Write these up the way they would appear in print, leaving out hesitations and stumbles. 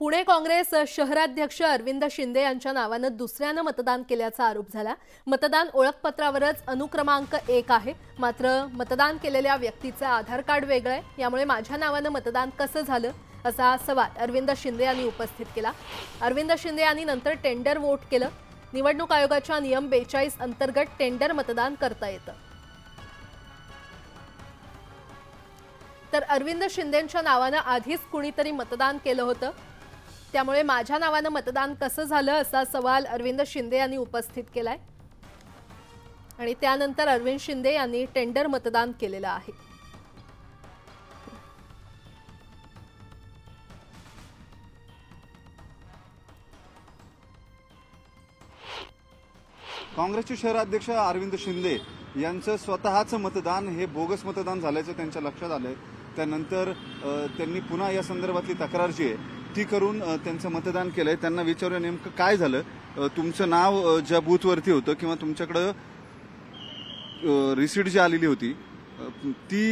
पुणे काँग्रेस शहराध्यक्ष अरविंद शिंदे यांच्या नावानं दुसऱ्यानं मतदान केल्याचा आरोप झाला। मतदान ओळखपत्रावरच अनुक्रमांक 1 आहे, मात्र मतदान केलेल्या व्यक्तीचे आधार कार्ड वेगळे आहे, यामुळे माझ्या नावानं मतदान कसं झालं असा सवाल अरविंद शिंदे यांनी उपस्थित केला। अरविंद शिंदे यांनी नंतर टेंडर वोट केलं। निवडणूक आयोगाच्या नियम 42 अंतर्गत टेंडर मतदान करता येतं। तर अरविंद शिंदेंच्या नावानं आधीच कुणीतरी मतदान केलं होतं, त्यामुळे माझ्या नावानं मतदान कसं झालं असा सवाल अरविंद शिंदे यांनी उपस्थित केलाय आणि त्यानंतर अरविंद शिंदे यांनी टेंडर मतदान केलेलं आहे। काँग्रेसचे शहराध्यक्ष अरविंद शिंदे यांचं स्वतःचं मतदान हे बोगस मतदान झाल्याचं त्यांच्या लक्षात आलंय। त्यानंतर त्यांनी पुन्हा या संदर्भातली तक्रार जी आहे ती करून त्यांचं मतदान केलंय। त्यांना विचारूया नेमकं काय झालं, तुमचं नाव ज्या बूथवरती होतं किंवा तुमच्याकडे रिसीट जी आलेली होती ती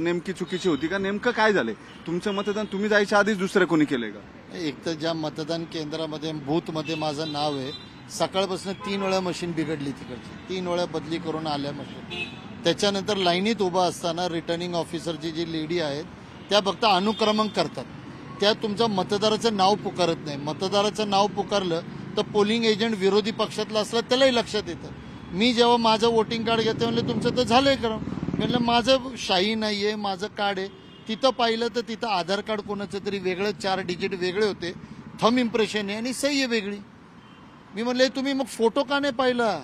नेमकी चुकीची होती का, नेमकं काय झालंय? तुमचं मतदान तुम्ही जायच्या आधीच दुसरं कोणी केलंय का? एक तर ज्या मतदान केंद्रामध्ये बूथमध्ये माझं नाव आहे, सकाळपासून 3 वेळा मशीन बिघडली, तिकडची 3 वेळा बदली करून आल्या मशीन। त्याच्यानंतर लाईनीत उभा असताना रिटर्निंग ऑफिसरची जी लेडी आहेत त्या फक्त अनुक्रमांक करतात, त्या तुमचं मतदाराचं नाव पुकारत नाही। मतदाराचं नाव पुकारलं तर पोलिंग एजंट विरोधी पक्षातला असला त्यालाही लक्षात येतं। मी जेव्हा माझं वोटिंग कार्ड घेते म्हणलं तुमचं तर झालंय का, म्हणलं माझं शाही नाहीये, माझं कार्ड आहे। तिथं पाहिलं तर तिथं आधार कार्ड कोणाचं तरी वेगळं, 4 डिजिट वेगळे होते, थंब इम्प्रेशन आहे आणि सही आहे वेगळी। मी म्हणले तुम्ही मग फोटो का नाही पाहिला,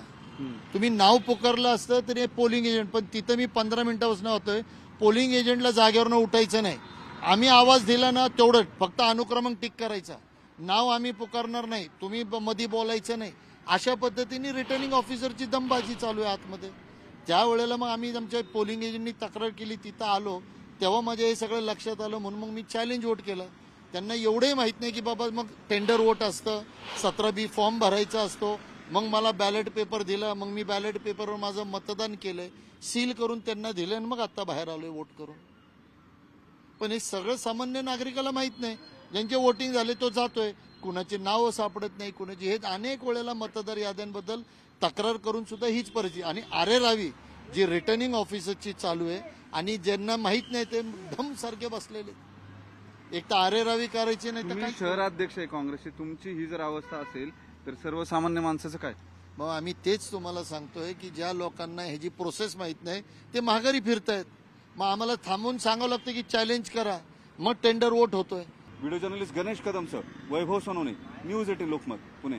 तुम्ही नाव पुकारलं असतं तरी पोलिंग एजंट, पण तिथं मी 15 मिनिटापासून होतोय, पोलिंग एजंटला जागेवरनं उठायचं नाही। आम्ही आवाज दिला ना तेवढं फक्त अनुक्रमांक टिक करायचा, नाव आम्ही पुकारणार नाही, तुम्ही मध्ये बोलायचं नाही, अशा पद्धतीने रिटर्निंग ऑफिसरची दमबाजी चालू आहे आतमध्ये। त्यावेळेला मग आम्ही आमच्या पोलिंग एजंटनी तक्रार केली, तिथं आलो तेव्हा माझ्या हे सगळं लक्षात आलं, म्हणून मग मी चॅलेंज वोट केलं। त्यांना एवढंही माहित नाही की बाबा मग टेंडर वोट असतं, 17B फॉर्म भरायचा असतो। मग मला बॅलेट पेपर दिला, मग मी बॅलेट पेपरवर माझं मतदान केलंय, सील करून त्यांना दिलं आणि मग आता बाहेर आलोय वोट करून। पण हे सगळं सामान्य नागरिकाला माहित नाही, ज्यांचे वोटिंग झाले तो जातोय, कुणाचे नाव सापडत नाही, कुणाची हे अनेक वेळेला मतदार याद्यांबद्दल तक्रार करून सुद्धा हीच परिस्थिती। आणि आरेरावी जी रिटर्निंग ऑफिसरची चालू आहे आणि ज्यांना माहित नाही ते धम सारखे बसलेले, एक तर आरेरावी करायची नाही तर काय। शहराध्यक्ष आहे काँग्रेसचे, तुमची ही जर अवस्था असेल तर सर्वसामान्य माणसाचं काय? मग आम्ही तेच तुम्हाला सांगतोय की ज्या लोकांना ह्याची प्रोसेस माहित नाही ते माघारी फिरतायत, मग आम्हाला थांबून सांगावं लागतं की चॅलेंज करा, मग टेंडर वोट होतोय। व्हिडिओ जर्नलिस्ट गणेश कदमसह वैभव सोनवणे, न्यूज 18 लोकमत, पुणे।